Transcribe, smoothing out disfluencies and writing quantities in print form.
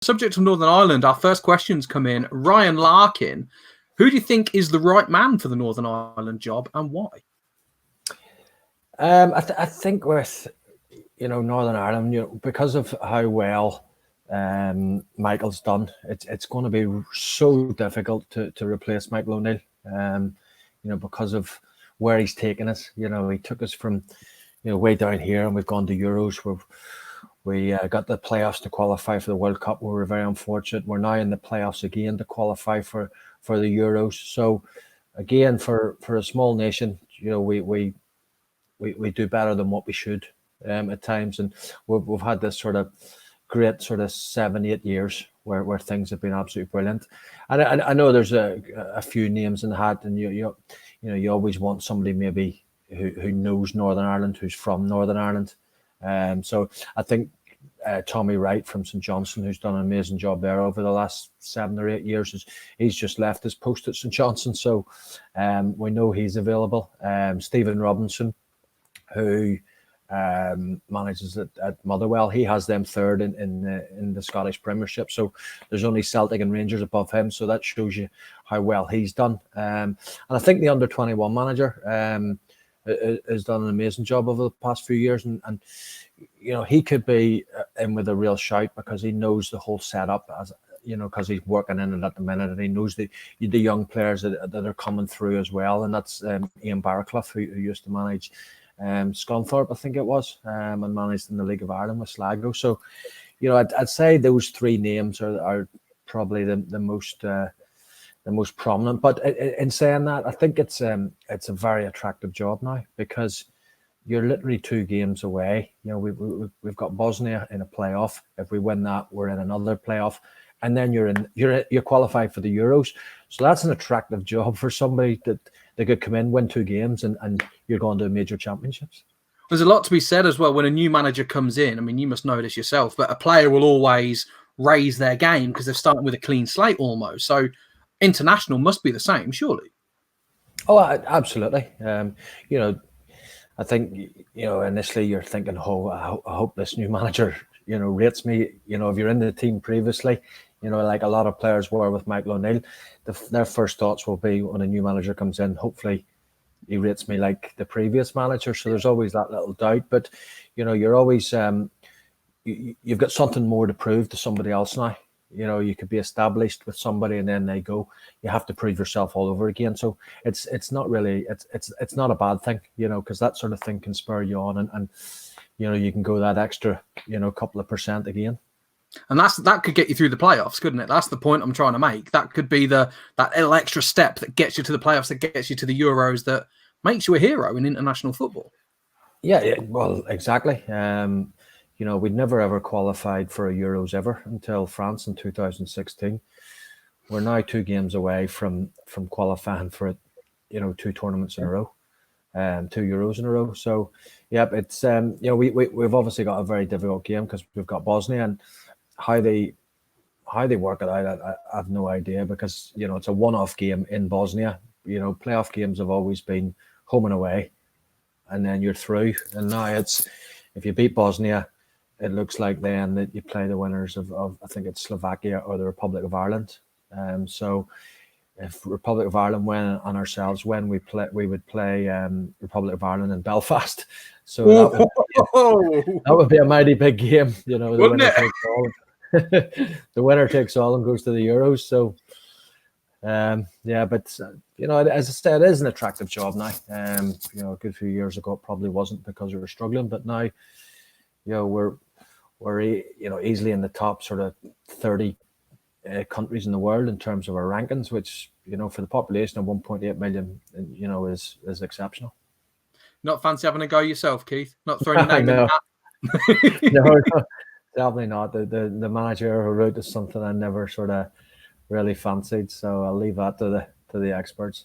Subject of Northern Ireland, our first questions come in. Ryan Larkin, who do you think is the right man for the Northern Ireland job and why? I think with Northern Ireland, because of how well Michael's done, it's going to be so difficult to replace Michael O'Neill. Because of where he's taken us. He took us from way down here, and we've gone to Euros. We got the playoffs to qualify for the World Cup. We were very unfortunate. We're now in the playoffs again to qualify for the Euros. So again, for a small nation, we do better than what we should at times, and we've had this sort of great sort of 7-8 years where things have been absolutely brilliant. And I know there's a few names in the hat, and you always want somebody maybe who knows Northern Ireland, who's from Northern Ireland. So I think Tommy Wright from St Johnstone, who's done an amazing job there over the last 7 or 8 years, he's just left his post at St Johnstone, so we know he's available. Stephen Robinson, who manages at Motherwell, he has them third in the Scottish Premiership, so there's only Celtic and Rangers above him, so that shows you how well he's done. And I think the under-21 manager has done an amazing job over the past few years, and he could be in with a real shout because he knows the whole setup, as because he's working in it at the minute, and he knows the young players that are coming through as well. And that's Ian Barraclough, who used to manage Scunthorpe, I think it was, and managed in the League of Ireland with Sligo. So I'd say those three names are probably the most prominent. But in saying that, I think it's a very attractive job now, because you're literally 2 games away. We've got Bosnia in a playoff. If we win that, we're in another playoff, and then you're qualified for the Euros. So that's an attractive job for somebody that they could come in, win 2 games, and you're going to major championships. There's a lot to be said as well when a new manager comes in. I mean, you must know this yourself, but a player will always raise their game because they're starting with a clean slate almost. So international must be the same, surely. Oh, absolutely. I think, initially you're thinking, I hope this new manager, rates me. If you're in the team previously, like a lot of players were with Michael O'Neill, their first thoughts will be when a new manager comes in, hopefully he rates me like the previous manager. So there's always that little doubt. But, you're always, you've got something more to prove to somebody else now. You could be established with somebody and then they go, you have to prove yourself all over again. So it's not really, it's not a bad thing, because that sort of thing can spur you on and you can go that extra, couple of percent again. And that could get you through the playoffs, couldn't it? That's the point I'm trying to make. That could be that little extra step that gets you to the playoffs, that gets you to the Euros, that makes you a hero in international football. Yeah, well, exactly. We'd never ever qualified for a Euros ever until France in 2016. We're now 2 games away from qualifying for it, 2 tournaments in a row, 2 Euros in a row. So, yeah, it's we've obviously got a very difficult game because we've got Bosnia, and how they work it out, I have no idea, because it's a one-off game in Bosnia. Playoff games have always been home and away, and then you're through. And now it's, if you beat Bosnia, it looks like then that you play the winners of I think it's Slovakia or the Republic of Ireland. So if Republic of Ireland win and ourselves win, we would play Republic of Ireland in Belfast. So that would be a mighty big game. Wouldn't it? The winner takes all and goes to the Euros. So but as I said, it is an attractive job now. A good few years ago it probably wasn't, because we were struggling, but now we're easily in the top sort of 30 countries in the world in terms of our rankings, which for the population of 1.8 million, is exceptional. Not fancy having a go yourself, Keith? Not throwing your name in that? No, definitely not. The managerial route is something I never sort of really fancied, so I'll leave that to the experts.